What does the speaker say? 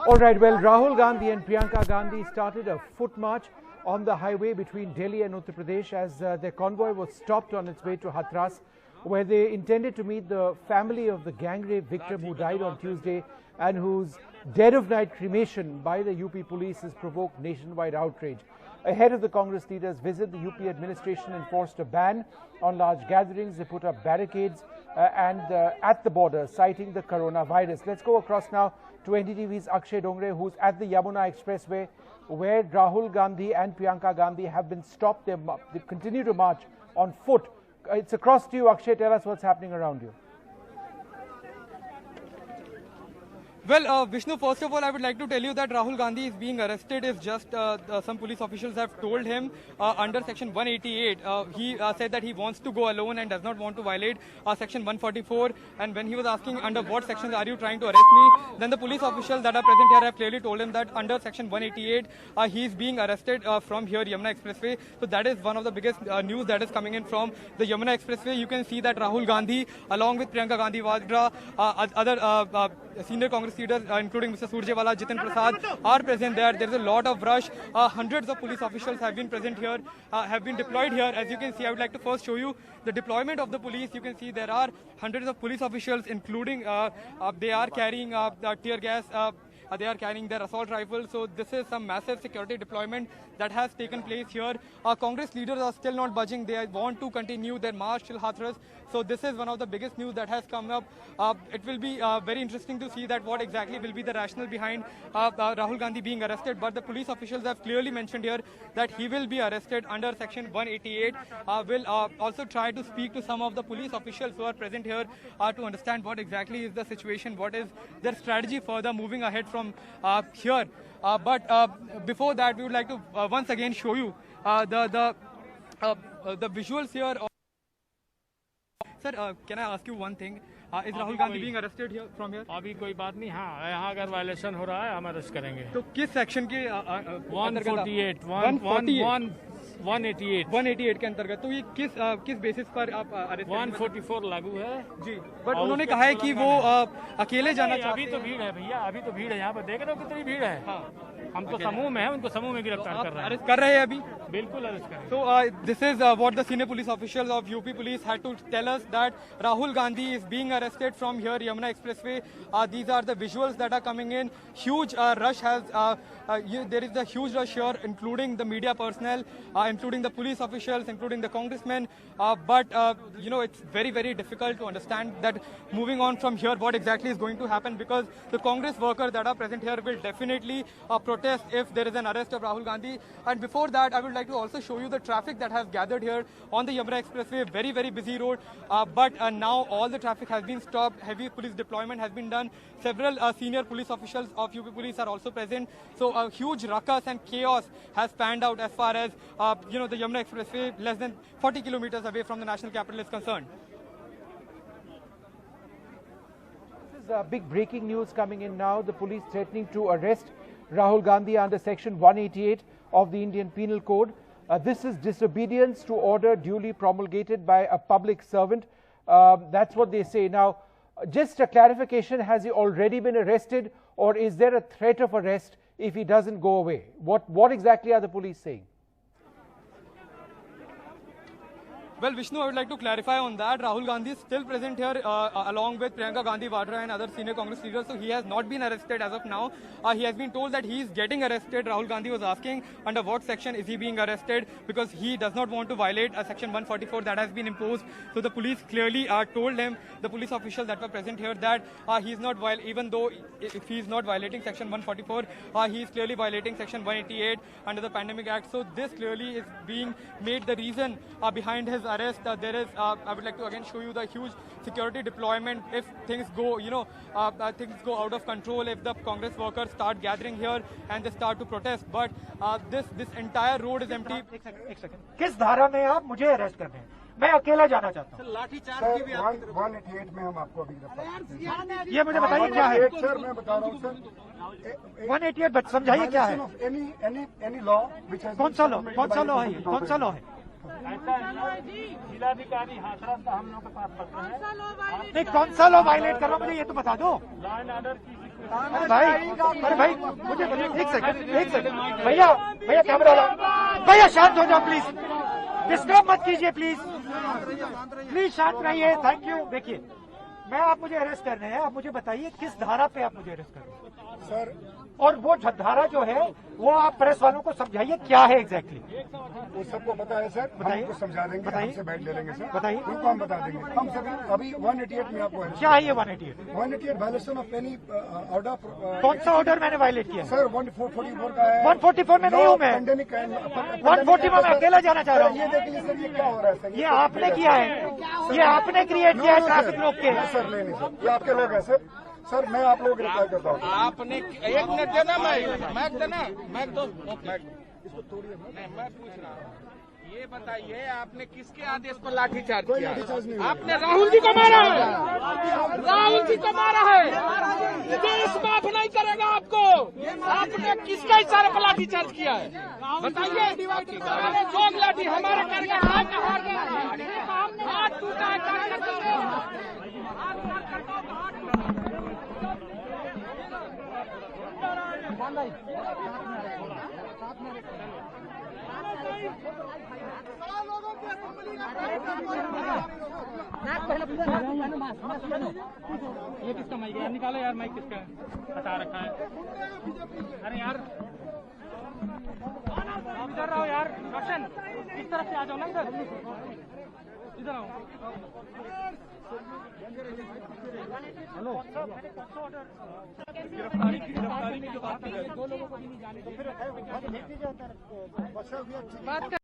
All right, well, Rahul Gandhi and Priyanka Gandhi started a foot march on the highway between Delhi and Uttar Pradesh as their convoy was stopped on its way to Hathras, where they intended to meet the family of the gang rape victim who died on Tuesday and whose dead of night cremation by the UP police has provoked nationwide outrage. Ahead of the Congress leaders' visit, the UP administration enforced a ban on large gatherings. They put up barricades at the border, citing the coronavirus. Let's go across now to NDTV's Akshay Dongre, who's at the Yamuna Expressway, where Rahul Gandhi and Priyanka Gandhi have been stopped. They continue to march on foot. It's across to you, Akshay. Tell us what's happening around you. Well, Vishnu, first of all, I would like to tell you that Rahul Gandhi is being arrested is just some police officials have told him under Section 188. He said that he wants to go alone and does not want to violate Section 144. And when he was asking under what sections are you trying to arrest me, then the police officials that are present here have clearly told him that under Section 188, he is being arrested from here, Yamuna Expressway. So that is one of the biggest news that is coming in from the Yamuna Expressway. You can see that Rahul Gandhi, along with Priyanka Gandhi Vadra, other senior Congress leaders, including Mr. Surjewala, Jitin Prasad, are present there. There is a lot of rush. Hundreds of police officials have been present here, have been deployed here. As you can see, I would like to first show you the deployment of the police. You can see there are hundreds of police officials, including they are carrying tear gas. They are carrying their assault rifles. So this is some massive security deployment that has taken place here. Congress leaders are still not budging. They want to continue their march till Hathras. So this is one of the biggest news that has come up. It will be very interesting to see that what exactly will be the rationale behind Rahul Gandhi being arrested. But the police officials have clearly mentioned here that he will be arrested under Section 188. Will also try to speak to some of the police officials who are present here to understand what exactly is the situation, what is their strategy further moving ahead from here. But before that, we would like to once again show you the visuals here. Sir, can I ask you one thing? Is Rahul Gandhi being arrested here from here? अभी कोई बात नहीं. हाँ, यहाँ अगर violation हो रहा है हम अरेस्ट करेंगे. तो किस सेक्शन के 148 188 के अंतर्गत. तो ये किस बेसिस पर आप अरेस्ट 144 लागू है जी. बट उन्होंने कहा है कि वो अकेले जाना चाहते हैं. अभी तो भीड़ है भैया, अभी तो भीड़ है. यहाँ पर देख रहे हो कितनी भीड़ है. हम तो समूह में है, उनको समूह में गिरफ्तार कर रहे हैं. अरेस्ट कर रहे हैं अभी. बिल्कुल अरेस्ट करेंगे. So this is what the senior police officials of UP police had to tell us, that Rahul Gandhi is being arrested from here, Yamuna Expressway. These are the visuals that are coming in. Huge rush has there is a huge rush here, including the media personnel, including the police officials, including the congressmen. But you know, it's very, very difficult to understand that moving on from here, what exactly is going to happen, because the Congress workers that are present here will definitely protest if there is an arrest of Rahul Gandhi. And before that, I would like to also show you the traffic that has gathered here on the Yamuna Expressway. Very, very busy road. But now all the traffic has been stopped. Heavy police deployment has been done. Several senior police officials of UP police are also present. So a huge ruckus and chaos has panned out as far as you know, the Yamuna Expressway, less than 40 kilometers away from the national capital, is concerned. This is big breaking news coming in now. The police threatening to arrest Rahul Gandhi under Section 188 of the Indian Penal Code. This is disobedience to order duly promulgated by a public servant. That's what they say. Now, just a clarification, has he already been arrested, or is there a threat of arrest if he doesn't go away? What exactly are the police saying? Well, Vishnu, I would like to clarify on that. Rahul Gandhi is still present here along with Priyanka Gandhi Vadra and other senior Congress leaders. So he has not been arrested as of now. He has been told that he is getting arrested. Rahul Gandhi was asking under what section is he being arrested, because he does not want to violate a Section 144 that has been imposed. So the police clearly told him, the police officials that were present here, that he is not even though if he is not violating Section 144, he is clearly violating Section 188 under the Pandemic Act. So this clearly is being made the reason behind his arrest. There is, I would like to again show you the huge security deployment. If things go, you know, things go out of control, if the Congress workers start gathering here and they start to protest, but this entire road is empty. एक second, किस धारा में आप मुझे arrest कर रहे हैं? मैं अकेला जाना चाहता हूँ. लाठी चार्ज की भी 188 में हम आपको अभी गिरफ्तार. ये मुझे बताइए क्या है? सर मैं बता रहा हूँ सर. 188 समझाइए क्या है? एनी लॉ विच कौन सा लॉ? कौन सा लॉ है ये? कौन सा लॉ है? जिलाधिकारी हाथरस का हम लोग के पास पत्र है. नहीं, कौन सा लॉ वायलेट कर रहा हूँ मुझे ये तो बता दो. लॉ एंड ऑर्डर की अरे भाई मुझे एक सेकंड भैया कैमरा लाओ भैया, शांत हो जाओ प्लीज, डिस्टर्ब मत कीजिए प्लीज शांत रहिए, थैंक यू। देखिए आप मुझे अरेस्ट कर रहे हैं, आप मुझे बताइए किस धारा पे आप मुझे अरेस्ट कर रहे हैं सर? और वो धारा जो है वो आप प्रेस वालों को समझाइए क्या है एग्जैक्टली। वो सबको पता है सर, बताइए। हम उनको समझा देंगे, बताइए। हमसे बैठ ले लेंगे सर, बताइए। उनको हम बता देंगे। हम सभी अभी 188 में आपको क्या है ये 188? 188 वायलेशन ऑफ एनी ऑर्डर। कौन सा ऑर्डर मैंने वायलेट किया? सर 144 का है। 144 में नहीं हूँ मैं, पेंडेमिक 140 में मैं अकेला जाना चाह रहा हूँ। ये देखिए सर, ये क्या हो रहा है सर? ये आपने किया है, ये आपने क्रिएट किया है ट्रैफिक रोक के। सर नहीं सर, ये आपके लोग हैं सर। सर मैं आप लोगों को रिप्लाई करता हूँ। आपने 1 मिनट देना, मैं देना, मैं तो इसको तोड़िए। नहीं, मैं पूछ रहा हूँ, ये बताइए आपने किसके आदेश पर लाठीचार्ज किया? आपने राहुल जी को मारा है, राहुल जी को मारा है, देश माफ नहीं करेगा आपको। आपने किसके इशारे पर लाठीचार्ज किया है बताइए? जोग लाठी हमारे करेगा, हाथ टूटा है। ये किसका माइक है यार? निकालो यार माइक, किसका है? हटा रखा है। अरे यार इधर आओ यार, रोशन इस तरफ से आ जाओ ना, इधर आओ। हेलो, गिरफ्तारी की जो बात है, 2 लोगों को भी नहीं जाने